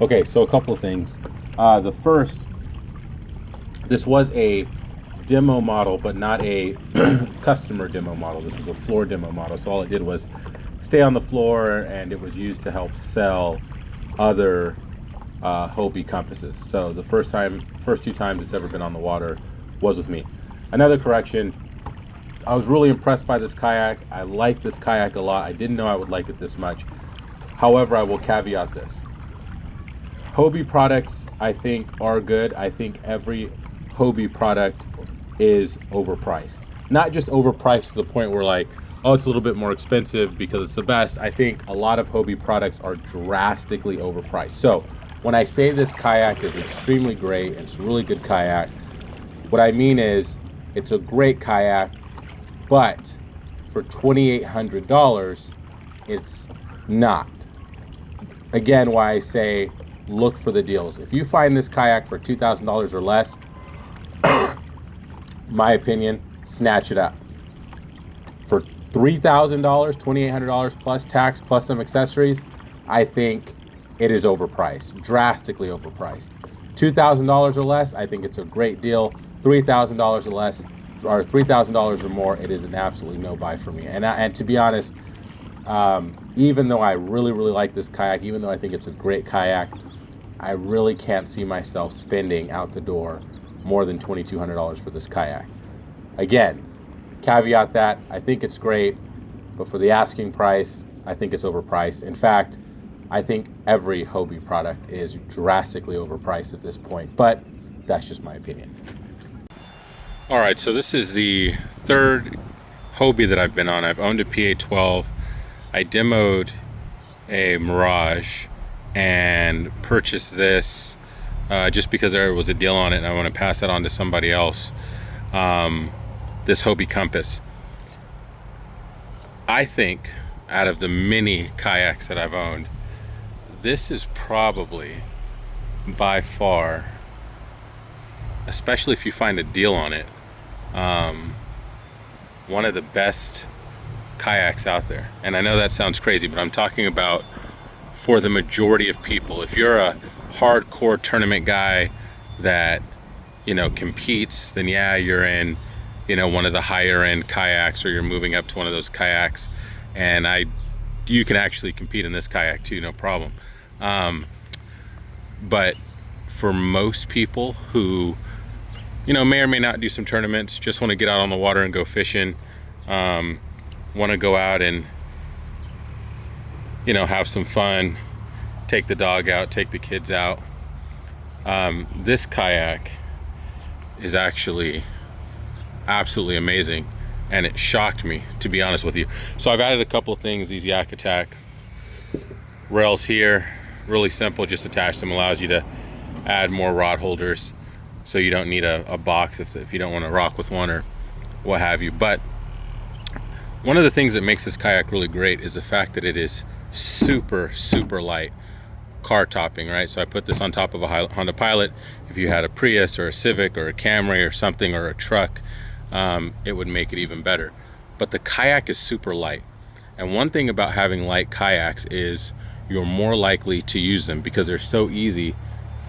Okay, so a couple of things. The first, this was a demo model, but not a customer demo model. This was a floor demo model. So all it did was stay on the floor, and it was used to help sell other Hobie compasses. So the first two times it's ever been on the water was with me. Another correction, I was really impressed by this kayak. I like this kayak a lot. I didn't know I would like it this much. However, I will caveat this. Hobie products, I think, are good. I think every Hobie product is overpriced. Not just overpriced to the point where like, oh, it's a little bit more expensive because it's the best. I think a lot of Hobie products are drastically overpriced. So when I say this kayak is extremely great, it's a really good kayak, what I mean is it's a great kayak, but for $2,800, it's not. Again, why I say look for the deals. If you find this kayak for $2,000 or less, my opinion, snatch it up. For $3,000, $2,800 plus tax, plus some accessories, I think it is overpriced, drastically overpriced. $2,000 or less, I think it's a great deal. $3,000 or less, or $3,000 or more, it is an absolutely no buy for me. And to be honest, even though I really like this kayak, even though I think it's a great kayak, I really can't see myself spending out the door more than $2,200 for this kayak. Again, caveat that I think it's great, but for the asking price, I think it's overpriced. In fact, I think every Hobie product is drastically overpriced at this point, but that's just my opinion. All right, so this is the third Hobie that I've been on. I've owned a PA-12. I demoed a Mirage and purchased this just because there was a deal on it and I want to pass that on to somebody else. This Hobie Compass. I think out of the many kayaks that I've owned, this is probably by far, especially if you find a deal on it, one of the best kayaks out there. And I know that sounds crazy, but I'm talking about for the majority of people. If you're a hardcore tournament guy that, you know, competes, then yeah, you're in, you know, one of the higher end kayaks, or you're moving up to one of those kayaks, and you can actually compete in this kayak too, no problem. But for most people who, you know, may or may not do some tournaments, just want to get out on the water and go fishing, want to go out and, you know, have some fun, take the dog out, take the kids out, this kayak is actually absolutely amazing, and it shocked me, to be honest with you. So I've added a couple of things. These Yak Attack rails here, really simple, just attach them, allows you to add more rod holders, so you don't need a box if you don't want to rock with one or what have you. But one of the things that makes this kayak really great is the fact that it is super light, car topping, right? So I put this on top of a Honda Pilot. If you had a Prius or a Civic or a Camry or something, or a truck, it would make it even better. But the kayak is super light, and one thing about having light kayaks is you're more likely to use them because they're so easy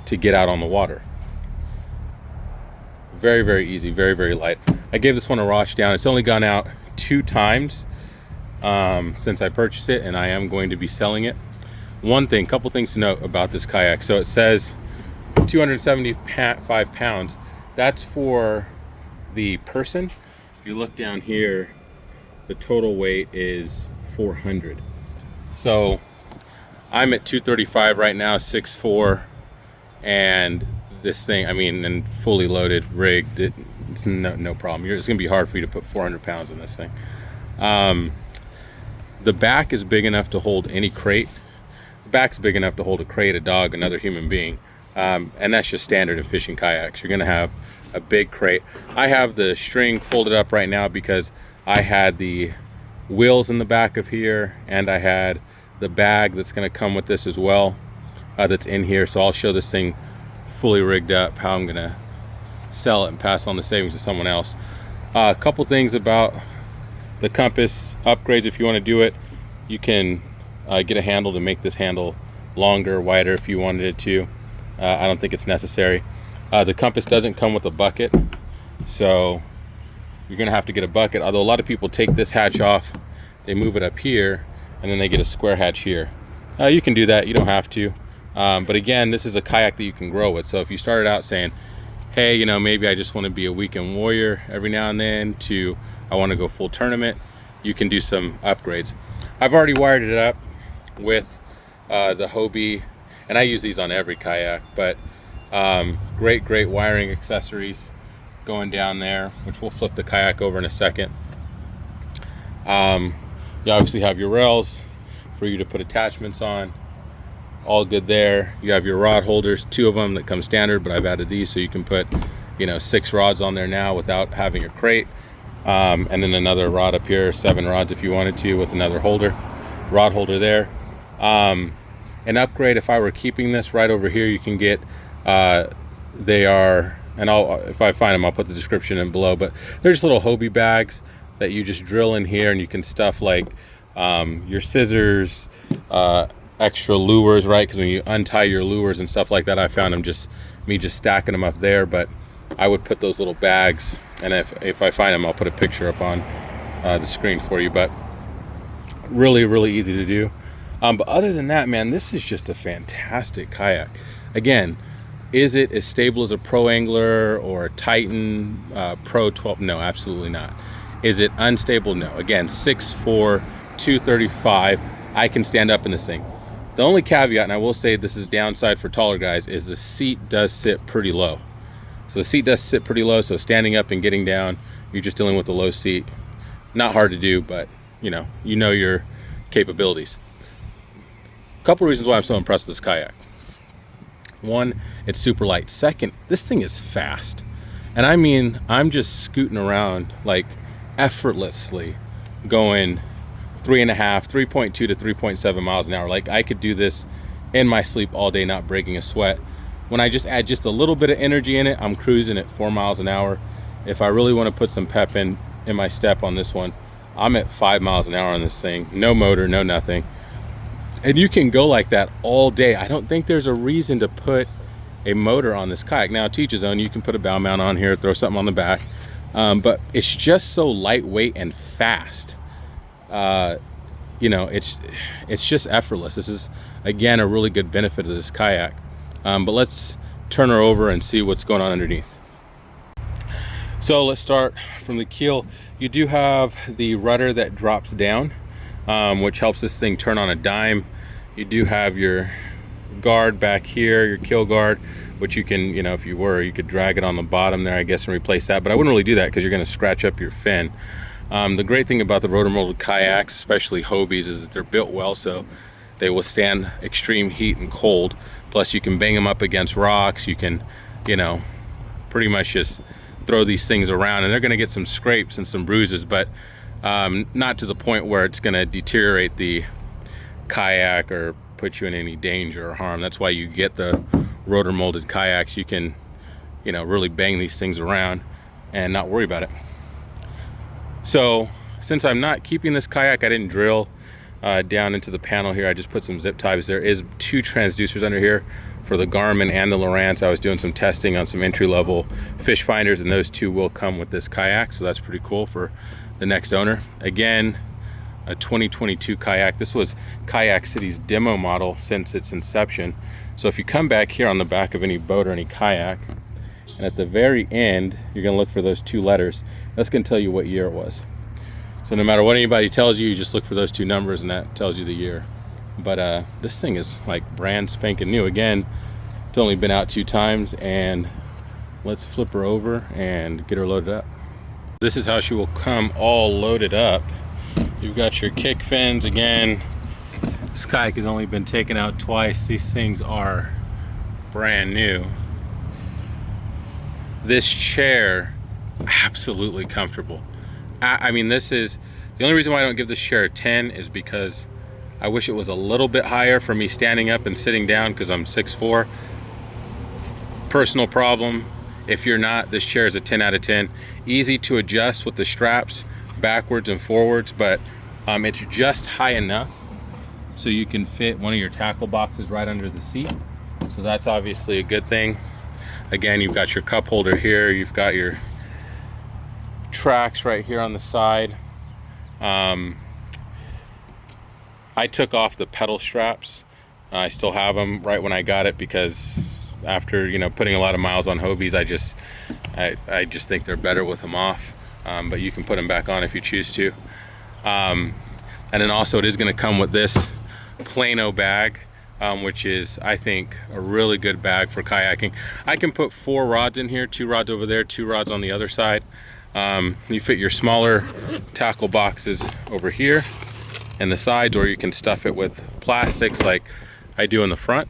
to get out on the water. Very easy, very light. I gave this one a wash down. It's only gone out 2 times since I purchased it, and I am going to be selling it. Couple things to note about this kayak. So it says 275 pounds. That's for the person. If you look down here, the total weight is 400. So I'm at 235 right now, 6'4", and this thing, I mean, and fully loaded, rigged, it's no problem. It's gonna be hard for you to put 400 pounds in this thing. The back is big enough to hold any crate. The back's big enough to hold a crate, a dog, another human being, and that's just standard in fishing kayaks. You're gonna have a big crate. I have the string folded up right now because I had the wheels in the back of here, and I had the bag that's gonna come with this as well, that's in here. So I'll show this thing fully rigged up, how I'm gonna sell it and pass on the savings to someone else. A couple things about the Compass upgrades. If you want to do it, you can get a handle to make this handle longer, wider if you wanted it to. I don't think it's necessary. The compass doesn't come with a bucket, so you're gonna have to get a bucket, although a lot of people take this hatch off, they move it up here, and then they get a square hatch here. You can do that, you don't have to. But again, this is a kayak that you can grow with. So if you started out saying, hey, you know, maybe I just want to be a weekend warrior every now and then, to I want to go full tournament, you can do some upgrades. I've already wired it up with the Hobie, and I use these on every kayak, but great wiring accessories going down there, which we'll flip the kayak over in a second. You obviously have your rails for you to put attachments on, all good there. You have your rod holders, 2 of them that come standard, but I've added these so you can put, you know, 6 rods on there now without having a crate. And then another rod up here, 7 rods if you wanted to, with another rod holder there. An upgrade, if I were keeping this right over here, you can get, they are, and if I find them, I'll put the description in below, but they're just little Hobie bags that you just drill in here, and you can stuff like your scissors, extra lures, right? Because when you untie your lures and stuff like that, I found them just stacking them up there. But I would put those little bags, and if I find them, I'll put a picture up on the screen for you. But really easy to do. But other than that, man, this is just a fantastic kayak. Again, is it as stable as a Pro Angler or a Titan Pro 12? No, absolutely not. Is it unstable? No. Again, 6'4", 235. I can stand up in this thing. The only caveat, and I will say this is a downside for taller guys, is the seat does sit pretty low. So the seat does sit pretty low, so standing up and getting down, you're just dealing with the low seat. Not hard to do, but you know your capabilities. A couple reasons why I'm so impressed with this kayak. One, it's super light. Second, this thing is fast. And I mean, I'm just scooting around like effortlessly, going 3.2 to 3.7 miles an hour. Like I could do this in my sleep all day, not breaking a sweat. When I just add just a little bit of energy in it, I'm cruising at 4 miles an hour. If I really want to put some pep in my step on this one, I'm at 5 miles an hour on this thing. No motor, no nothing. And you can go like that all day. I don't think there's a reason to put a motor on this kayak. Now, to each his own. You can put a bow mount on here, throw something on the back. But it's just so lightweight and fast. You know, it's just effortless. This is, again, a really good benefit of this kayak. But let's turn her over and see what's going on underneath. So let's start from the keel. You do have the rudder that drops down, which helps this thing turn on a dime. You do have your guard back here, your keel guard, which you can, you know, if you could drag it on the bottom there, I guess, and replace that. But I wouldn't really do that because you're going to scratch up your fin. The great thing about the rotor molded kayaks, especially Hobies, is that they're built well, so they withstand extreme heat and cold. Plus you can bang them up against rocks. You can, you know, pretty much just throw these things around, and they're going to get some scrapes and some bruises, but not to the point where it's going to deteriorate the kayak or put you in any danger or harm. That's why you get the rotor molded kayaks. You can, you know, really bang these things around and not worry about it. So since I'm not keeping this kayak, I didn't drill down into the panel here. I just put some zip ties. There is 2 transducers under here for the Garmin and the Lowrance. I was doing some testing on some entry-level fish finders, and those 2 will come with this kayak, so that's pretty cool for the next owner. Again, a 2022 kayak. This was Kayak City's demo model since its inception. So if you come back here on the back of any boat or any kayak, and at the very end, you're going to look for those 2 letters. That's going to tell you what year it was. So no matter what anybody tells you, you just look for those 2 numbers, and that tells you the year. But this thing is like brand spanking new. Again, it's only been out 2 times, and let's flip her over and get her loaded up. This is how she will come all loaded up. You've got your kick fins. Again, this kayak has only been taken out twice. These things are brand new. This chair, absolutely comfortable. I mean, this is the only reason why I don't give this chair a 10 is because I wish it was a little bit higher for me standing up and sitting down, because I'm 6'4". Personal problem. If you're not, this chair is a 10 out of 10. Easy to adjust with the straps backwards and forwards, but it's just high enough so you can fit one of your tackle boxes right under the seat. So that's obviously a good thing. Again, you've got your cup holder here, you've got your tracks right here on the side. I took off the pedal straps. I still have them right when I got it, because after, you know, putting a lot of miles on Hobies, I just think they're better with them off. But you can put them back on if you choose to. And then also it is going to come with this Plano bag, which is, I think, a really good bag for kayaking. I can put 4 rods in here, 2 rods over there, 2 rods on the other side. You fit your smaller tackle boxes over here and the sides, or you can stuff it with plastics like I do in the front.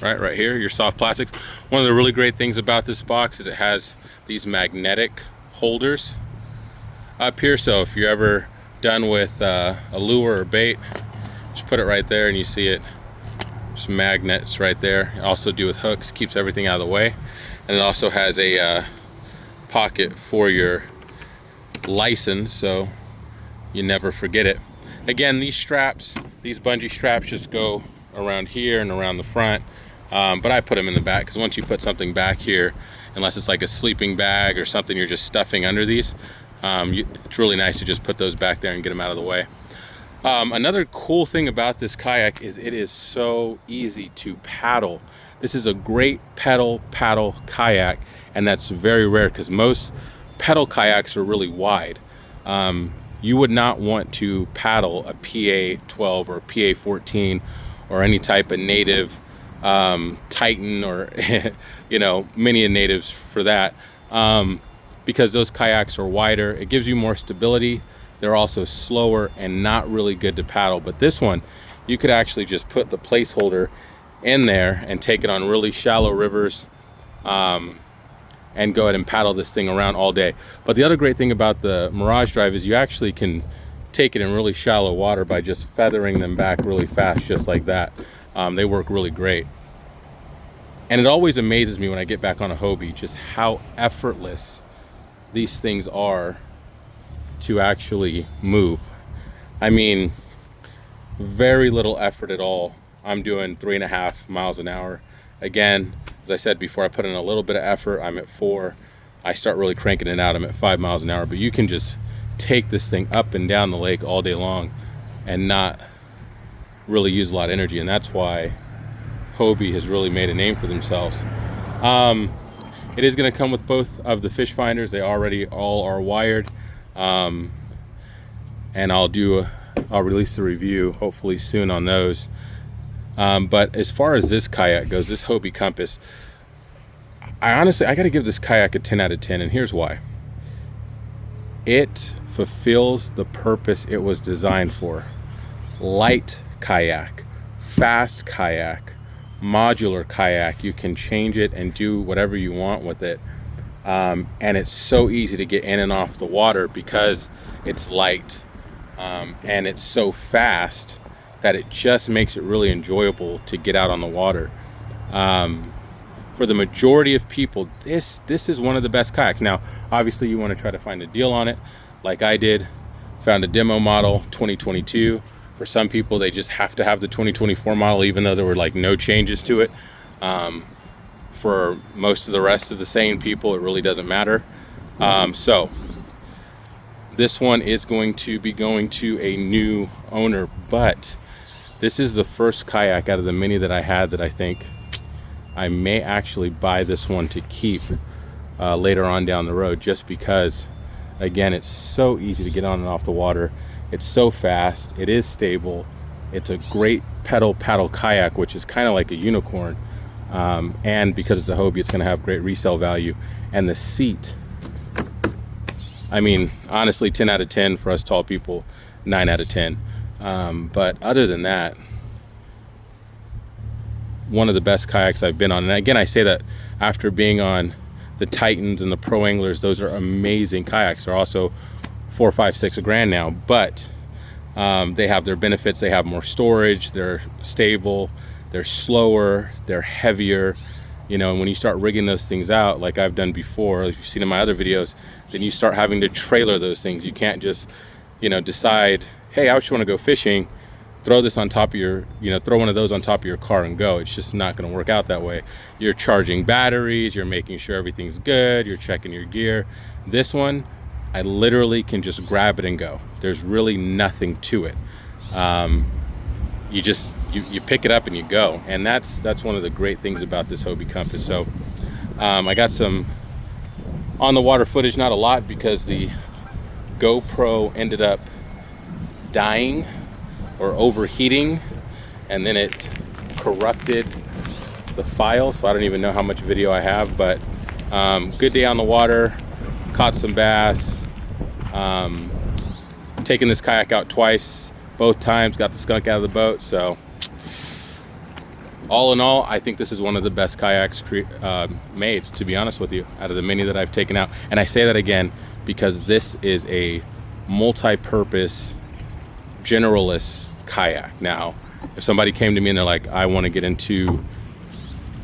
Right here, your soft plastics. One of the really great things about this box is it has these magnetic holders up here, so if you're ever done with a lure or bait, just put it right there and you see it, just magnets right there. Also do with hooks, keeps everything out of the way. And it also has a pocket for your license, so you never forget it. Again, these straps, these bungee straps, just go around here and around the front, but I put them in the back, because once you put something back here, unless it's like a sleeping bag or something you're just stuffing under these, it's really nice to just put those back there and get them out of the way. Another cool thing about this kayak is it is so easy to paddle. This is a great paddle kayak, and that's very rare, because most pedal kayaks are really wide. You would not want to paddle a PA-12 or PA-14 or any type of native Titan, or you know, many natives for that, because those kayaks are wider. It gives you more stability. They're also slower and not really good to paddle. But this one, you could actually just put the placeholder in there and take it on really shallow rivers, and go ahead and paddle this thing around all day. But the other great thing about the Mirage Drive is you actually can take it in really shallow water by just feathering them back really fast, just like that. They work really great. And it always amazes me when I get back on a Hobie just how effortless these things are to actually move. I mean, very little effort at all. I'm doing 3.5 miles an hour. Again, as I said before, I put in a little bit of effort. I'm at 4. I start really cranking it out, I'm at 5 miles an hour. But you can just take this thing up and down the lake all day long and not really use a lot of energy. And that's why Hobie has really made a name for themselves. It is going to come with both of the fish finders. They already all are wired. And I'll release the review hopefully soon on those. But as far as this kayak goes, this Hobie Compass, I got to give this kayak a 10 out of 10, and here's why. It fulfills the purpose it was designed for. Light kayak, fast kayak, modular kayak. You can change it and do whatever you want with it. And it's so easy to get in and off the water because it's light, and it's so fast that it just makes it really enjoyable to get out on the water. For the majority of people, this is one of the best kayaks. Now, obviously you want to try to find a deal on it, like I did. Found a demo model 2022. For some people, they just have to have the 2024 model, even though there were like no changes to it. For most of the rest of the sane people, it really doesn't matter. So this one is going to be going to a new owner, but this is the first kayak out of the many that I had that I think I may actually buy this one to keep later on down the road, just because, again, it's so easy to get on and off the water. It's so fast. It is stable. It's a great paddle kayak, which is kind of like a unicorn. And because it's a Hobie, it's going to have great resale value. And the seat, I mean, honestly, 10 out of 10 for us tall people, 9 out of 10. But other than that, one of the best kayaks I've been on. And again, I say that after being on the Titans and the Pro Anglers. Those are amazing kayaks. They're also $4, $5, $6 grand now, but they have their benefits. They have more storage, they're stable, they're slower, they're heavier, you know. And when you start rigging those things out, like I've done before, like you've seen in my other videos, then you start having to trailer those things. You can't just, you know, decide, hey, I just want to go fishing, throw this on top of your, throw one of those on top of your car and go. It's just not going to work out that way. You're charging batteries, you're making sure everything's good, you're checking your gear. This one, I literally can just grab it and go. There's really nothing to it. You pick it up and you go. And that's one of the great things about this Hobie Compass. So I got some on the water footage, not a lot because the GoPro ended up dying or overheating, and then it corrupted the file, so I don't even know how much video I have. But good day on the water, caught some bass, taken this kayak out twice, both times got the skunk out of the boat. So all in all, I think this is one of the best kayaks made, to be honest with you, out of the many that I've taken out. And I say that again because this is a multi-purpose generalist kayak. Now, if somebody came to me and they're like, I want to get into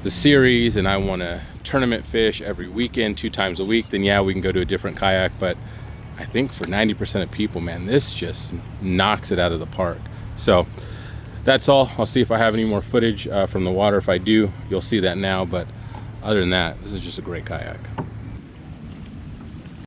the series and I want to tournament fish every weekend, 2 times a week, then yeah, we can go to a different kayak. But I think for 90% of people, man, this just knocks it out of the park. So that's all. I'll see if I have any more footage from the water. If I do, you'll see that now. But other than that, this is just a great kayak.